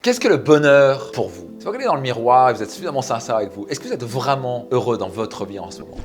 Qu'est-ce que le bonheur pour vous? Si vous regardez dans le miroir et vous êtes suffisamment sincère avec vous, est-ce que vous êtes vraiment heureux dans votre vie en ce moment?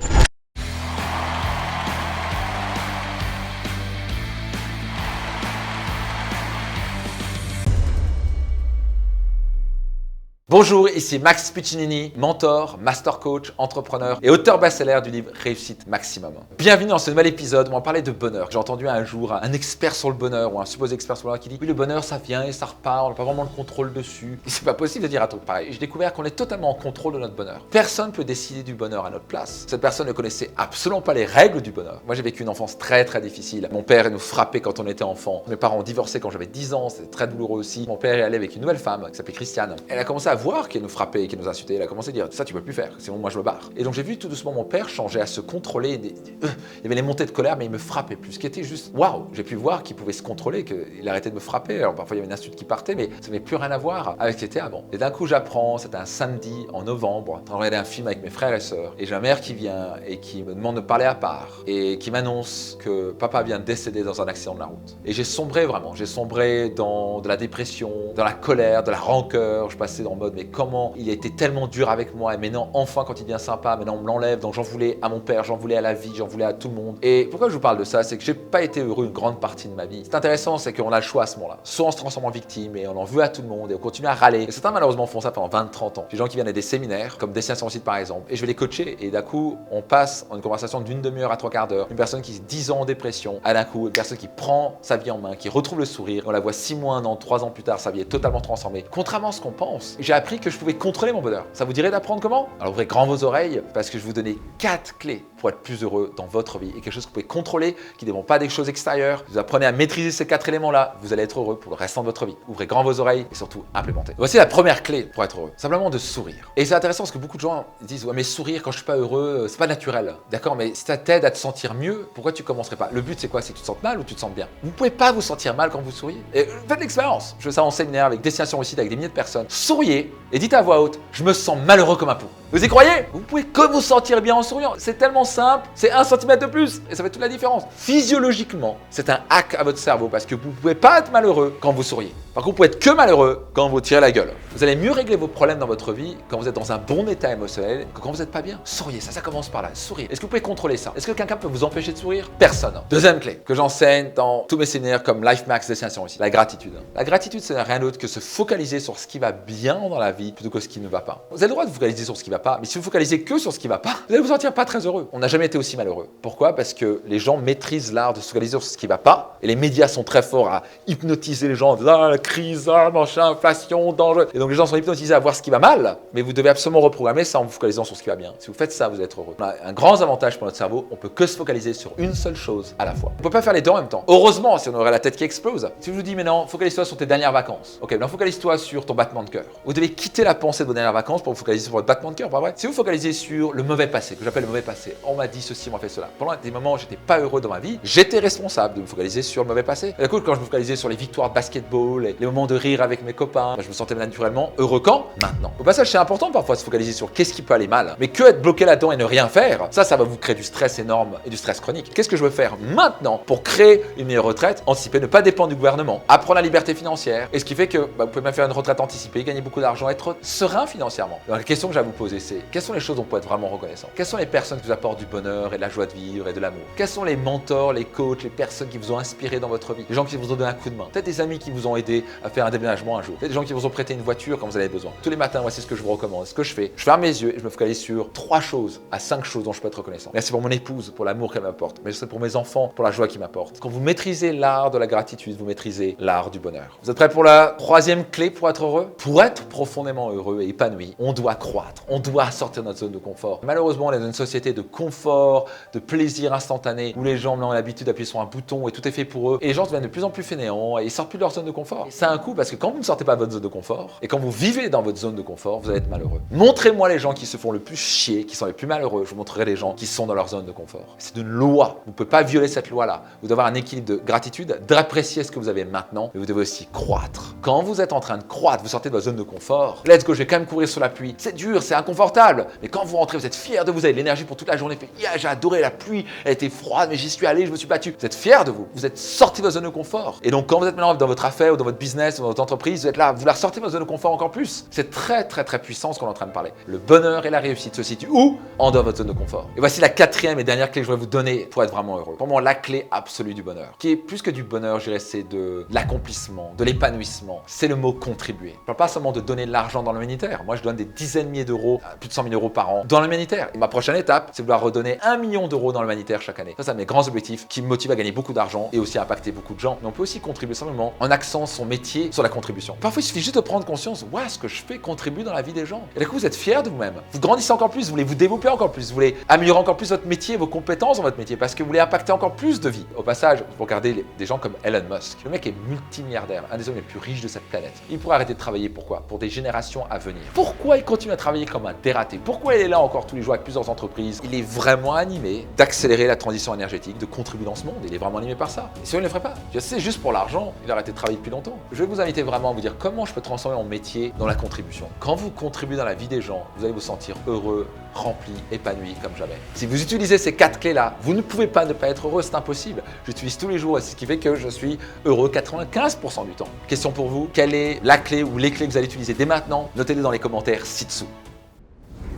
Bonjour, ici Max Piccinini, mentor, master coach, entrepreneur et auteur best-seller du livre Réussite Maximum. Bienvenue dans ce nouvel épisode où on va parler de bonheur. J'ai entendu un jour un expert sur le bonheur ou un supposé expert sur le bonheur qui dit oui, le bonheur ça vient et ça repart, on n'a pas vraiment le contrôle dessus. Et c'est pas possible de dire un truc pareil. J'ai découvert qu'on est totalement en contrôle de notre bonheur. Personne ne peut décider du bonheur à notre place. Cette personne ne connaissait absolument pas les règles du bonheur. Moi j'ai vécu une enfance très difficile. Mon père nous frappait quand on était enfant. Mes parents ont divorcé quand j'avais 10 ans, c'était très douloureux aussi. Mon père est allé avec une nouvelle femme qui s'appelait Christiane. Elle a commencé à voir qu'elle nous frappait et qu'elle nous insultait. Elle a commencé à dire ça tu peux plus faire, sinon moi je me barre. Et donc j'ai vu tout doucement mon père changer, à se contrôler. Il y avait les montées de colère mais il me frappait plus. Ce qui était juste waouh, j'ai pu voir qu'il pouvait se contrôler, qu'il arrêtait de me frapper. Alors parfois il y avait une insulte qui partait mais ça n'avait plus rien à voir avec ce qui était avant. Et d'un coup j'apprends, c'était un samedi en novembre, on regardait un film avec mes frères et sœurs et j'ai ma mère qui vient et qui me demande de parler à part et qui m'annonce que papa vient de décéder dans un accident de la route. Et j'ai sombré vraiment, j'ai sombré dans de la dépression, dans la colère, de la rancœur. Je passais en mode mais comment il a été tellement dur avec moi et maintenant enfin quand il devient sympa, maintenant on me l'enlève. Donc j'en voulais à mon père, j'en voulais à la vie, j'en voulais à tout le monde. Et pourquoi je vous parle de ça, c'est que j'ai pas été heureux une grande partie de ma vie. C'est intéressant, c'est qu'on a le choix à ce moment-là. Soit on se transforme en victime et on en veut à tout le monde et on continue à râler. Et certains malheureusement font ça pendant 20-30 ans. Des gens qui viennent à des séminaires comme Destination Réussite par exemple et je vais les coacher et d'un coup on passe en une conversation d'une demi-heure à 3/4 d'heure. Une personne qui est 10 ans en dépression, à d'un coup une personne qui prend sa vie en main, qui retrouve le sourire. On la voit 6 mois, 1 an, 3 ans plus tard, sa vie est totalement transformée. Contrairement à ce qu'on pense, j'ai appris que je pouvais contrôler mon bonheur. Ça vous dirait d'apprendre comment? Alors ouvrez grand vos oreilles parce que je vais vous donner 4 clés pour être plus heureux dans votre vie et quelque chose que vous pouvez contrôler, qui ne dépend pas des choses extérieures. Vous apprenez à maîtriser ces 4 éléments-là, vous allez être heureux pour le restant de votre vie. Ouvrez grand vos oreilles et surtout implémentez. Voici la première clé pour être heureux, simplement de sourire. Et c'est intéressant parce que beaucoup de gens disent ouais mais sourire quand je suis pas heureux, c'est pas naturel. D'accord, mais si ça t'aide à te sentir mieux, pourquoi tu commencerais pas? Le but c'est quoi? C'est que tu te sentes mal ou tu te sens bien? Vous pouvez pas vous sentir mal quand vous souriez. Et faites l'expérience. Je fais ça en séminaire avec Destination Réussite avec des milliers de personnes. Souriez et dites à voix haute, je me sens malheureux comme un pou. Vous y croyez? Vous pouvez que vous sentir bien en souriant. C'est tellement simple, c'est 1 centimètre de plus et ça fait toute la différence. Physiologiquement, c'est un hack à votre cerveau parce que vous ne pouvez pas être malheureux quand vous souriez. Par contre, vous pouvez être que malheureux quand vous tirez la gueule. Vous allez mieux régler vos problèmes dans votre vie quand vous êtes dans un bon état émotionnel que quand vous n'êtes pas bien. Souriez, ça commence par là. Souriez. Est-ce que vous pouvez contrôler ça? Est-ce que quelqu'un peut vous empêcher de sourire? Personne. Deuxième clé que j'enseigne dans tous mes séminaires comme Life Max Destination aussi, la gratitude. La gratitude, c'est rien d'autre que se focaliser sur ce qui va bien dans la vie plutôt que ce qui ne va pas. Vous avez le droit de vous focaliser sur ce qui va pas, mais si vous focalisez que sur ce qui va pas, vous allez vous sentir pas très heureux. On n'a jamais été aussi malheureux. Pourquoi? Parce que les gens maîtrisent l'art de se focaliser sur ce qui va pas et les médias sont très forts à hypnotiser les gens en disant la crise, machin, inflation, danger. Et donc les gens sont hypnotisés à voir ce qui va mal, mais vous devez absolument reprogrammer ça en vous focalisant sur ce qui va bien. Si vous faites ça, vous allez être heureux. On a un grand avantage pour notre cerveau, on peut que se focaliser sur une seule chose à la fois. On peut pas faire les deux en même temps. Heureusement, si on aurait la tête qui explose. Si je vous dis mais non, focalise-toi sur tes dernières vacances. Ok, maintenant focalise-toi sur ton battement de cœur. Vous devez quitter la pensée de vos dernières vacances pour vous focaliser sur votre battement de cœur, pas vrai? Si vous focalisez sur le mauvais passé, que j'appelle le mauvais passé, on m'a dit ceci, on m'a fait cela. Pendant des moments où j'étais pas heureux dans ma vie, j'étais responsable de me focaliser sur le mauvais passé. Et du coup, quand je me focalisais sur les victoires de basketball, les moments de rire avec mes copains, je me sentais naturellement heureux quand? Maintenant. Au passage, c'est important parfois de se focaliser sur qu'est-ce qui peut aller mal, mais que être bloqué là-dedans et ne rien faire, ça va vous créer du stress énorme et du stress chronique. Qu'est-ce que je veux faire maintenant pour créer une meilleure retraite, anticiper, ne pas dépendre du gouvernement, apprendre la liberté financière, et ce qui fait que vous pouvez même faire une retraite anticipée, gagner beaucoup d'argent, être serein financièrement. Donc la question que j'ai à vous poser, c'est quelles sont les choses dont on peut être vraiment reconnaissant? Quelles sont les personnes qui vous apportent du bonheur et de la joie de vivre et de l'amour? Quels sont les mentors, les coachs, les personnes qui vous ont inspiré dans votre vie? Les gens qui vous ont donné un coup de main? Peut-être des amis qui vous ont aidé à faire un déménagement un jour? Peut-être des gens qui vous ont prêté une voiture quand vous en avez besoin? Tous les matins, voici ce que je vous recommande. Ce que je fais, je ferme mes yeux et je me focalise sur 3 choses à 5 choses dont je peux être reconnaissant. Merci pour mon épouse, pour l'amour qu'elle m'apporte. Merci pour mes enfants, pour la joie qu'ils m'apportent. Quand vous maîtrisez l'art de la gratitude, vous maîtrisez l'art du bonheur. Vous êtes prêts pour la 3e clé pour être heureux? Pour être profondément heureux et épanoui, on doit croître. On doit sortir de notre zone de confort. Malheureusement, on est dans une société de confort, de plaisir instantané, où les gens ont l'habitude d'appuyer sur un bouton et tout est fait pour eux. Et les gens deviennent de plus en plus fainéants et ils sortent plus de leur zone de confort. C'est un coup parce que quand vous ne sortez pas de votre zone de confort et quand vous vivez dans votre zone de confort, vous allez être malheureux. Montrez-moi les gens qui se font le plus chier, qui sont les plus malheureux. Je vous montrerai les gens qui sont dans leur zone de confort. C'est une loi. Vous ne pouvez pas violer cette loi-là. Vous devez avoir un équilibre de gratitude, d'apprécier ce que vous avez maintenant, mais vous devez aussi croître. Quand vous êtes en train de croître, vous sortez de votre zone de confort. Let's go, je vais quand même courir sur la pluie. C'est dur, c'est inconfortable. inconfortable. Mais quand vous rentrez, vous êtes fier de vous, vous avez de l'énergie pour toute la journée. Yeah, j'ai adoré la pluie, elle était froide, mais j'y suis allé, je me suis battu. Vous êtes fier de vous, vous êtes sorti de votre zone de confort. Et donc, quand vous êtes maintenant dans votre affaire ou dans votre business ou dans votre entreprise, vous êtes là, vous la ressortez de votre zone de confort encore plus. C'est très, très, très puissant ce qu'on est en train de parler. Le bonheur et la réussite se situent où? En dehors de votre zone de confort. Et voici la quatrième et dernière clé que je voudrais vous donner pour être vraiment heureux. Pour moi, la clé absolue du bonheur, qui est plus que du bonheur, je dirais, c'est de l'accomplissement, de l'épanouissement. C'est le mot contribuer. Je ne parle pas seulement de donner de l'argent dans l'humanitaire. Moi, je donne des dizaines de milliers d'euros, plus de 100 000 euros par an dans l'humanitaire. Et ma prochaine étape, c'est de vouloir redonner 1 million d'euros dans l'humanitaire chaque année. Ça, c'est mes grands objectifs qui me motivent à gagner beaucoup d'argent et aussi à impacter beaucoup de gens. Mais on peut aussi contribuer simplement en axant son métier sur la contribution. Parfois, il suffit juste de prendre conscience, ouais, ce que je fais contribue dans la vie des gens. Et du coup, vous êtes fier de vous-même. Vous grandissez encore plus, vous voulez vous développer encore plus, vous voulez améliorer encore plus votre métier, vos compétences dans votre métier, parce que vous voulez impacter encore plus de vies. Au passage, vous regardez des gens comme Elon Musk. Le mec est multimilliardaire, un des hommes les plus riches de cette planète. Il pourrait arrêter de travailler, pourquoi? Pour des générations à venir. Pourquoi il continue à travailler comme un dératé? Pourquoi il est là encore tous les jours avec plusieurs entreprises? Il est vraiment animé d'accélérer la transition énergétique, de contribuer dans ce monde. Il est vraiment animé par ça. Et sinon, il ne le ferait pas. C'est juste pour l'argent, il a arrêté de travailler depuis longtemps. Je vais vous inviter vraiment à vous dire comment je peux transformer mon métier dans la contribution. Quand vous contribuez dans la vie des gens, vous allez vous sentir heureux, rempli, épanoui comme jamais. Si vous utilisez ces 4 clés-là, vous ne pouvez pas ne pas être heureux, c'est impossible. J'utilise tous les jours et c'est ce qui fait que je suis heureux 95% du temps. Question pour vous, quelle est la clé ou les clés que vous allez utiliser dès maintenant? Notez-les dans les commentaires ci-dessous.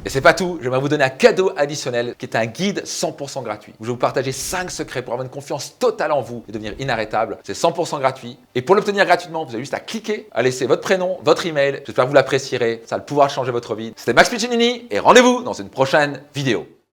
Et c'est pas tout, j'aimerais vous donner un cadeau additionnel qui est un guide 100% gratuit où je vais vous partager 5 secrets pour avoir une confiance totale en vous et devenir inarrêtable. C'est 100% gratuit. Et pour l'obtenir gratuitement, vous avez juste à cliquer, à laisser votre prénom, votre email. J'espère que vous l'apprécierez. Ça a le pouvoir de changer votre vie. C'était Max Piccinini et rendez-vous dans une prochaine vidéo.